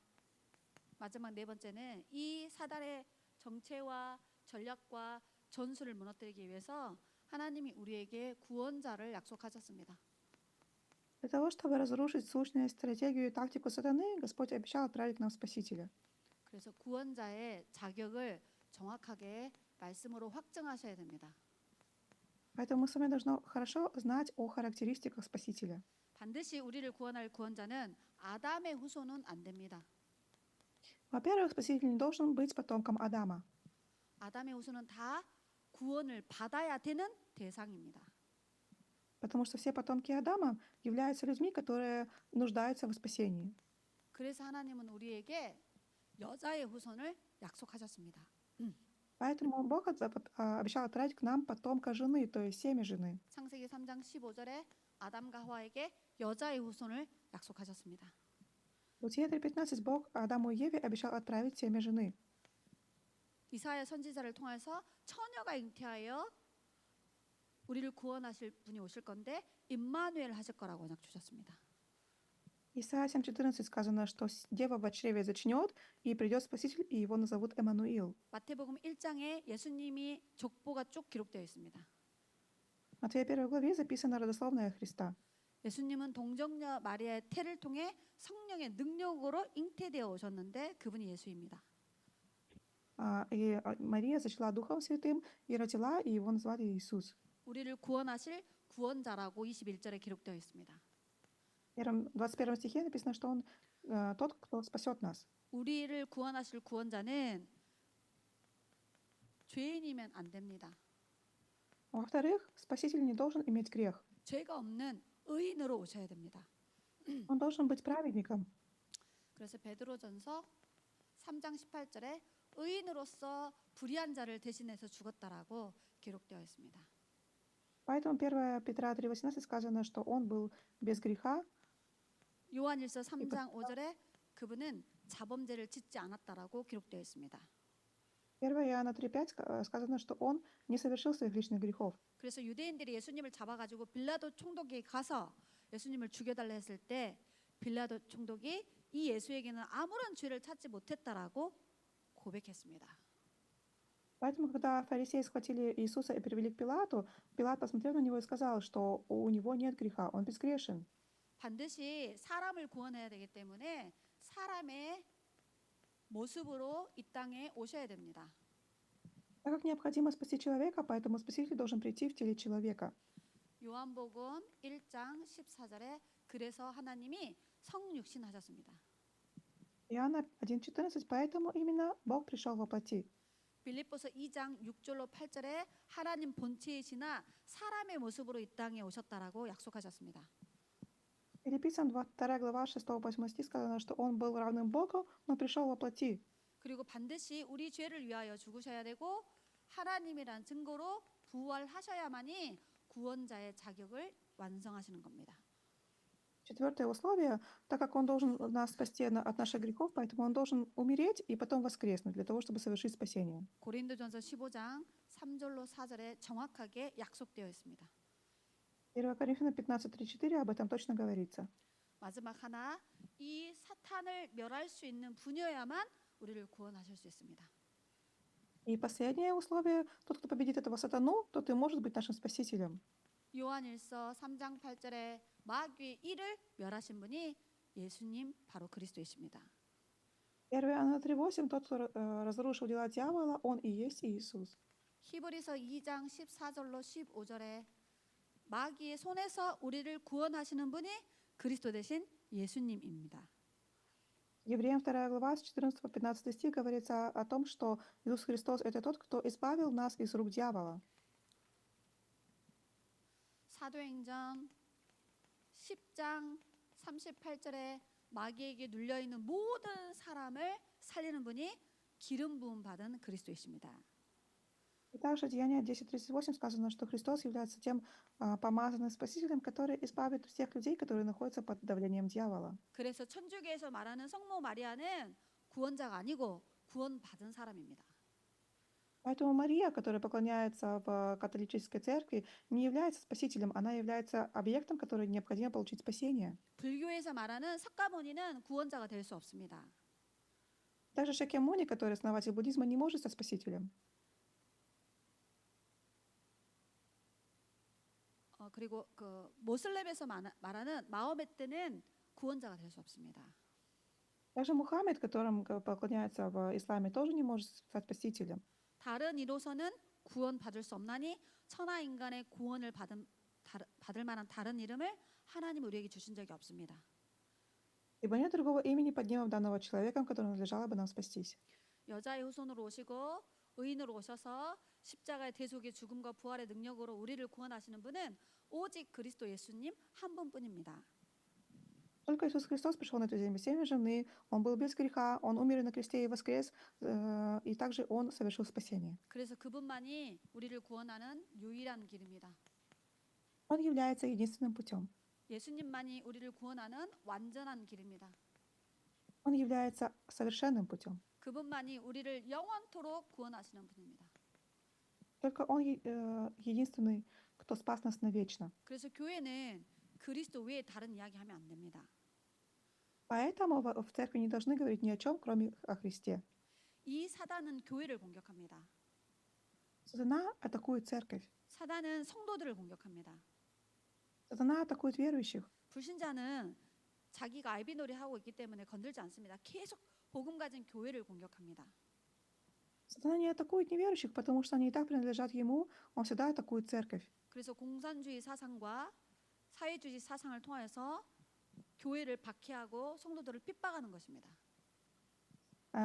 마지막 네 번째는 이 사단의 정체와 전략과 전술을 무너뜨리기 위해서 하나님이 우리에게 구원자를 약속하셨습니다. Для того, чтобы разрушить сущность, стратегию и тактику сатаны, Господь обещал отправить к нам Спасителя. 그래서 구원자의 자격을 정확하게 말씀으로 확증하셔야 됩니다. Поэтому мы с вами должны хорошо знать о характеристиках Спасителя. 반드시 우리를 구원할 구원자는 아담의 후손은 안 됩니다. Во-первых, Спаситель не должен быть потомком Адама, 아담의 후손은 다 구원을 받아야 되는 대상입니다. потому что все потомки Адама являются людьми, которые нуждаются в спасении. 그래서 하나님은 우리에게 여자의 후손을 약속하셨습니다. Поэтому Бог обещал отправить к нам потомка жены, то есть семя жены. 창세기 3장 15절에 아담과 하와에게 여자의 후손을 약속하셨습니다. В Бытие 3:15 Бог Адаму и Еве обещал отправить семя жены. 이사야 선지자를 통해서 처녀가 잉태하여 우리를 구원하실 분이 오실 건데 임마누엘 하실 거라고 언약 주셨습니다. Исайя 7:14 сказано, что дева в чреве зачнет, и придет Спаситель, и его назовут Эммануил. 마태복음 1장에 예수님이 족보가 쭉 기록되어 있습니다. В Матфея 1 главе записана родословная Христа. 예수님은 동정녀 마리아의 태를 통해 성령의 능력으로 잉태되어 오셨는데 그분이 예수입니다. И Мария зачала Духом Святым и родила, и его назвали Иисус. 우리를 구원하실 구원자라고 21절에 기록되어 있습니다. В 21 стихе написано, что он тот, кто спасет нас. 우리를 구원하실 구원자는 죄인이면 안 됩니다. Во-вторых, Спаситель не должен иметь грех. 죄가 없는 의인으로 오셔야 됩니다. Он должен быть праведником. 그래서 베드로전서 3장 18절에 의인으로서 불의한 자를 대신해서 죽었다라고 기록되어 있습니다. Поэтому 1 Петра 3:18 сказано, что он был без греха. 요한일서 3장 5절에 그분은 자범죄를 짓지 않았다라고 기록되어 있습니다. 1 Иоанна 3:5 сказано, что он не совершил своих личных грехов. 그래서 유대인들이 예수님을 잡아가지고 빌라도 총독에게 가서 예수님을 죽여달라 했을 때 빌라도 총독이 이 예수에게는 아무런 죄를 찾지 못했다라고 고백했습니다. Поэтому, когда фарисеи схватили Иисуса и привели к Пилату, Пилат посмотрел на него и сказал, что у него нет греха, он безгрешен. 반드시 사람을 구원해야 되기 때문에 사람의 모습으로 이 땅에 오셔야 됩니다. Так как необходимо спасти человека, поэтому Спаситель должен прийти в теле человека. 요한복음 1장 14절에 그래서 하나님이 성육신하셨습니다. Иоанна 1:14, поэтому именно Бог пришел во плоти. 빌립보서 2장 6절로 8절에 하나님 본체이시나 사람의 모습으로 이 땅에 오셨다라고 약속하셨습니다. Филиппийцам 2 глава 6-8 стих сказано, что он был равным Богу, но пришел во плоти. 그리고 반드시 우리 죄를 위하여 죽으셔야 되고 하나님이란 증거로 부활하셔야만이 구원자의 자격을 완성하시는 겁니다. 4 условие, так как он должен нас спасти от наших грехов, поэтому он должен умереть и потом воскреснуть для того, чтобы совершить спасение. 고린도전서 15장 3절로 4절에 정확하게 약속되어 있습니다. 1 Коринфянам 15:3-4 об этом точно говорится. 마지막 하나, 이 사탄을 멸할 수 있는 분이어야만 우리를 구원하실 수 있습니다. И последнее условие, тот, кто победит этого сатану, тот и может быть нашим спасителем. 요한일서 3장 8절에 마귀의 일을 멸하신 분이 예수님 바로 그리스도이십니다. 1 Иоанна 3:8, тот, кто разрушил дела дьявола, он и есть Иисус. 히브리서 2장 14절로 15절에 마귀의 손에서 우리를 구원하시는 분이 그리스도 대신 예수님입니다. Евреям 2 глава с 14 по 15 стих говорится о том, что Иисус Христос — это тот, кто избавил нас из рук дьявола. 사도행전 10장 38절에 마귀에게 눌려 있는 모든 사람을 살리는 분이 기름 부음 받은 그리스도이십니다. И также Деяния 10:38 сказано, что Христос является тем помазанным Спасителем, который избавит всех людей, которые находятся под давлением дьявола. 그래서 천주교에서 말하는 성모 마리아는 구원자가 아니고 구원받은 사람입니다. Поэтому Мария, которая поклоняется в католической церкви, не является спасителем, она является объектом, который необходимо получить спасение. 불교에서 말하는 석가모니는 구원자가 될 수 없습니다. Также Шакьямуни, который основатель буддизма, не может стать спасителем. 그리고 그 모슬렘에서 말하는 마호메트는 구원자가 될 수 없습니다. Также Мухаммед, которым поклоняется в исламе, тоже не может стать спасителем. 다른 이로서는 구원받을 수 없나니 천하 인간의 구원을 받을 만한 다른 이름을 하나님 우리에게 주신 적이 없습니다. Ибо нет другого имени под небом данного человеком, которому надлежало бы нам спастись. 여자의 후손으로 오시고 의인으로 오셔서 십자가의 대속의 죽음과 부활의 능력으로 우리를 구원하시는 분은 오직 그리스도 예수님 한 분뿐입니다. Только Иисус Христос пришел на эту землю без семени жены, Он был без греха, Он умер на кресте и воскрес, и также Он совершил спасение. 그래서 그분만이 우리를 구원하는 유일한 길입니다. Он является единственным путем. 예수님만이 우리를 구원하는 완전한 길입니다. Он является совершенным путем. 그분만이 우리를 영원토록 구원하시는 분입니다. Только Он единственный, кто спас нас навечно. 그래서 교회는 그리스도 외에 다른 이야기하면 안 됩니다. Поэтому в церкви не должны говорить ни о чем, кроме о Христе. 이 사단은 교회를 공격합니다. Сатана атакует церковь. 사단은 성도들을 공격합니다. Сатана атакует верующих. 불신자는 자기가 알비놀이 하고 있기 때문에 건들지 않습니다. 계속 복음 가진 교회를 공격합니다. Сатана не атакует неверующих, потому что они и так принадлежат Ему. Он всегда атакует церковь. 그래서 공산주의 사상과 사회주의 사상을 통해서 교회를 박해하고 성도들을 핍박하는 것입니다.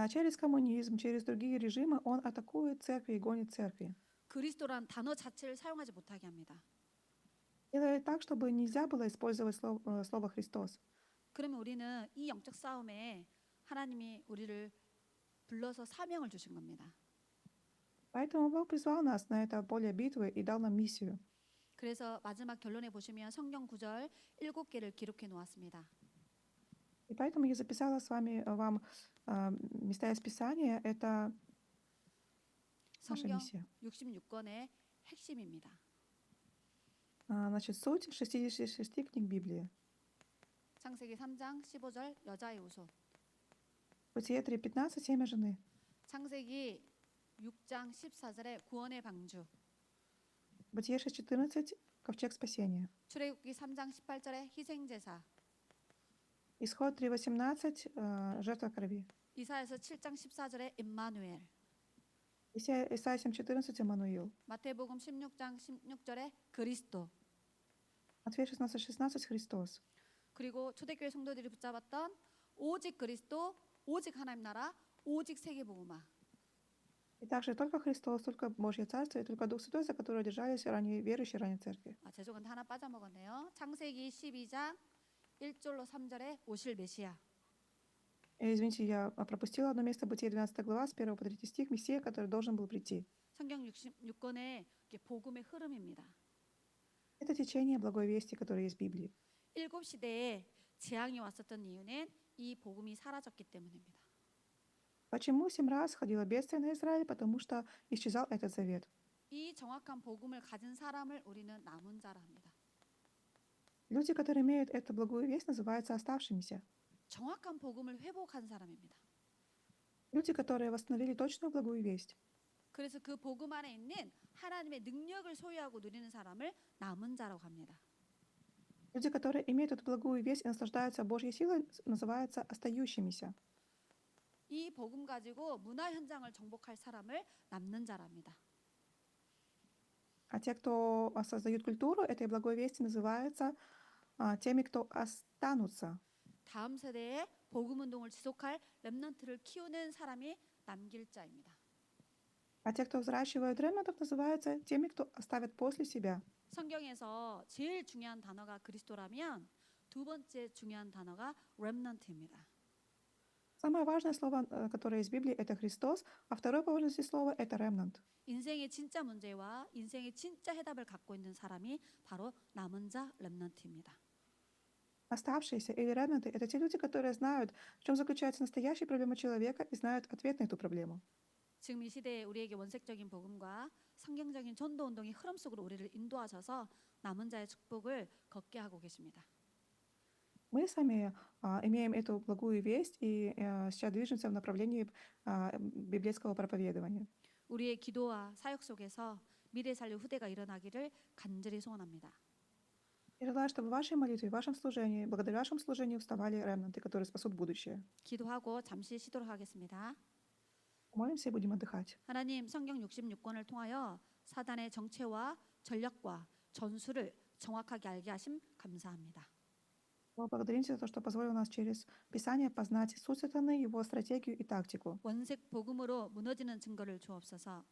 Через коммунизм, через другие режимы он атакует церкви и гонит церкви. 그리스도란 단어 자체를 사용하지 못하게 합니다. Делает так, чтобы нельзя было использовать слово «Христос». 그러면 우리는 이 영적 싸움에 하나님이 우리를 불러서 사명을 주신 겁니다. Поэтому Бог призвал нас на это поле битвы и дал нам миссию. 그래서 마지막 결론에 보시면 성경 구절 7개를 기록해 놓았습니다. И поэтому я записала вам места из Писания. Это наша 성경 миссия. 66권의 핵심입니다. Значит, суть 66 книг Библии. 창세기 3장 15절 여자의 후손. Бытие 3:15, семя жены. 창세기 6장 14절에 구원의 방주. Бытие 6:14, ковчег спасения. 출애굽기 3장 18절에 희생제사. Исход 3:18, жертва крови. 이사야서 7장 14절에 임마누엘. Исайя 7:14, Эммануил. 마태복음 16장 16절에 그리스도. Матфея 16:16, Христос. 그리고 초대교회 성도들이 붙잡았던 오직 그리스도, 오직 하나님 나라, 오직 세계복음화. И также только Христос, только Божье Царство, и только Дух Святой, за которого держались ранее верующие, ранее церкви. 죄송한데 하나 빠져먹었네요. 창세기 12장 1절로 3절에 오실 메시아. Извините, я пропустила одно место, Бытие 12 глава, с 1 по 3 стих, Мессия, который должен был прийти. 성경 66권의 복음의 흐름입니다. Это течение благой вести, которое есть в Библии. 7시대에 재앙이 왔었던 이유는 이 복음이 사라졌기 때문입니다. Почему 7 раз ходило бедствие на Израиль? Потому что исчезал этот завет. 이 정확한 복음을 가진 사람을 우리는 남은 자라 합니다. Люди, которые имеют эту благую весть, называются оставшимися. 정확한 복음을 회복한 사람입니다. Люди, которые восстановили точную благую весть. 그래서 그 복음 안에 있는 하나님의 능력을 소유하고 누리는 사람을 남은 자라고 합니다. Люди, которые имеют эту благую весть и наслаждаются Божьей силой, называются остающимися. 이 복음 가지고 문화 현장을 정복할 사람을 남는 자랍니다. А те, кто создают культуру этой благой вести, называются теми, кто останутся. 다음 세대에 복음 운동을 지속할 렘넌트를 키우는 사람이 남길 자입니다. А те, кто взращивают ремнантов, называются теми, кто оставят после себя. 성경에서 제일 중요한 단어가 그리스도라면 두 번째 중요한 단어가 렘넌트입니다. Самое важное слово, которое есть в Библии, это Христос, а второе по важности слово — это ремнант. 인생의 진짜 문제와 인생의 진짜 해답을 갖고 있는 사람이 바로 남은 자 렘넌트입니다. Оставшиеся или ремнанты — это те люди, которые знают, в чем заключается настоящая проблема человека и знают ответ на эту проблему. 지금 이 시대에 우리에게 원색적인 복음과 성경적인 전도 운동의 흐름 속으로 우리를 인도하셔서 남은 자의 축복을 걷게 하고 계십니다. Мы сами имеем эту благую весть и сейчас движемся в направлении библейского проповедования. 우리의 기도와 사역 속에서 미래 살릴 후대가 일어나기를 간절히 소원합니다. Я желаю, чтобы в вашей молитве, в вашем служении, благодаря вашему служению вставали ремнанты, которые спасут будущее. 기도하고 잠시 쉬도록 하겠습니다. Молимся и будем отдыхать. 하나님, 성경 66권을 통하여 사단의 정체와 전략과 전술을 정확하게 알게 하심 감사합니다. Благодарим Тебя за то, что позволил нас через Писание познать суть сатаны, его стратегию и тактику. 원색 복음으로 무너지는 증거를 주옵소서.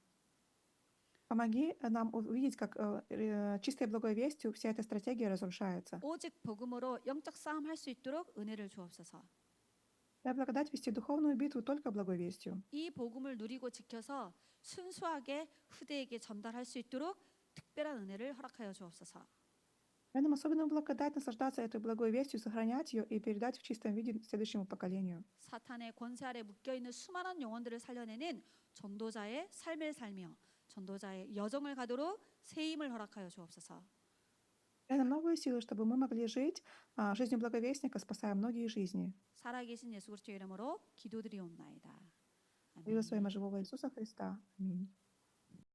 Помоги нам увидеть, как чистой благой вестью вся эта стратегия разрушается. 오직 복음으로 영적 싸움 할 수 있도록 은혜를 주옵소서. Дай благодать вести духовную битву только благой вестью. 이 복음을 누리고 지켜서 순수하게 후대에게 전달할 수 있도록 특별한 은혜를 허락하여 주옵소서. Дай нам особенную благодать наслаждаться этой благой вестью, сохранять ее и передать в чистом виде следующему поколению. 사탄의 권세 아래 묶여 있는 수많은 영혼들을 살려내는 전도자의 삶을 살며 전도자의 여정을 가도록 새 힘을 허락하여 주옵소서. Дай нам новые силы, чтобы мы могли жить жизнью благовестника, спасая многие жизни. 살아계신 예수 그리스도 이름으로 기도드리옵나이다. Во 아멘. своего живого Иисуса Христа. Аминь.